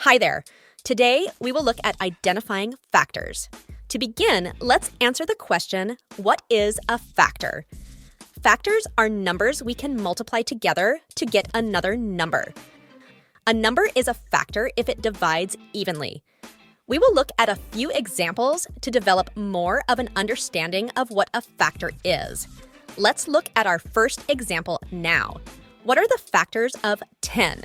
Hi there. Today, we will look at identifying factors. To begin, let's answer the question, what is a factor? Factors are numbers we can multiply together to get another number. A number is a factor if it divides evenly. We will look at a few examples to develop more of an understanding of what a factor is. Let's look at our first example now. What are the factors of 10?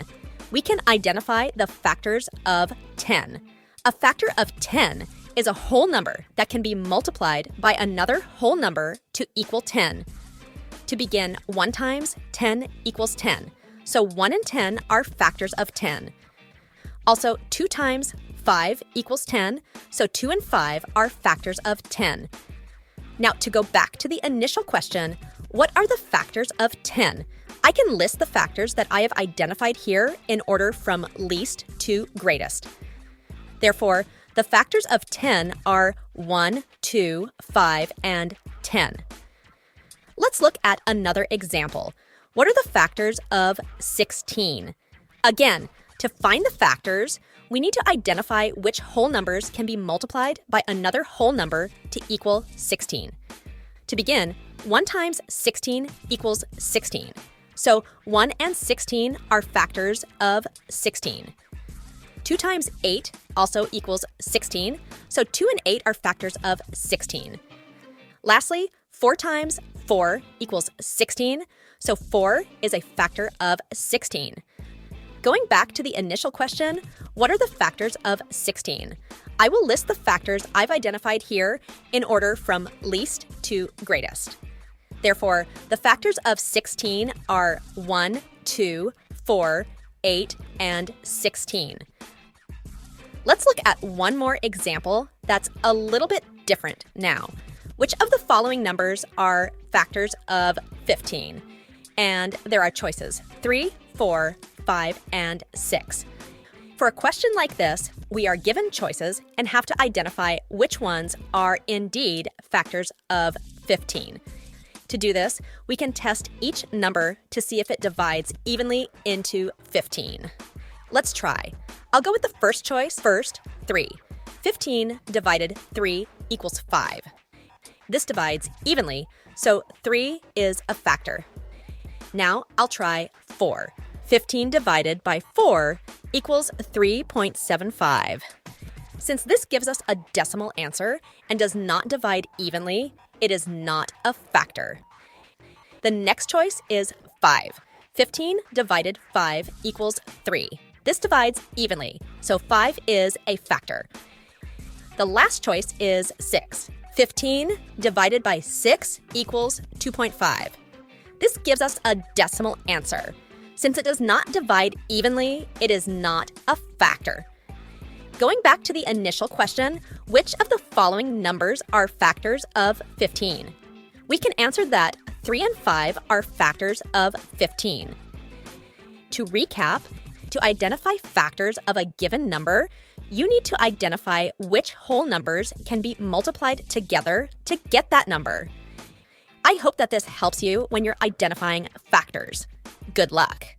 We can identify the factors of 10. A factor of 10 is a whole number that can be multiplied by another whole number to equal 10. To begin, 1 times 10 equals 10. So 1 and 10 are factors of 10. Also, 2 times 5 equals 10, so 2 and 5 are factors of 10. Now, to go back to the initial question, what are the factors of 10? I can list the factors that I have identified here in order from least to greatest. Therefore, the factors of 10 are 1, 2, 5, and 10. Let's look at another example. What are the factors of 16? Again, to find the factors, we need to identify which whole numbers can be multiplied by another whole number to equal 16. To begin, 1 times 16 equals 16. So 1 and 16 are factors of 16. 2 times 8 also equals 16, so 2 and 8 are factors of 16. Lastly, 4 times 4 equals 16, so 4 is a factor of 16. Going back to the initial question, what are the factors of 16? I will list the factors I've identified here in order from least to greatest. Therefore, the factors of 16 are 1, 2, 4, 8, and 16. Let's look at one more example that's a little bit different now. Which of the following numbers are factors of 15? And there are choices: 3, 4, 5, and 6. For a question like this, we are given choices and have to identify which ones are indeed factors of 15. To do this, we can test each number to see if it divides evenly into 15. Let's try. I'll go with the first choice first, 3. 15 divided 3 equals 5. This divides evenly, so 3 is a factor. Now I'll try 4. 15 divided by 4 equals 3.75. Since this gives us a decimal answer and does not divide evenly, it is not a factor. The next choice is 5. 15 divided 5 equals 3. This divides evenly, so 5 is a factor. The last choice is 6. 15 divided by 6 equals 2.5. This gives us a decimal answer. Since it does not divide evenly, it is not a factor. Going back to the initial question, which of the following numbers are factors of 15? We can answer that 3 and 5 are factors of 15. To recap, to identify factors of a given number, you need to identify which whole numbers can be multiplied together to get that number. I hope that this helps you when you're identifying factors. Good luck!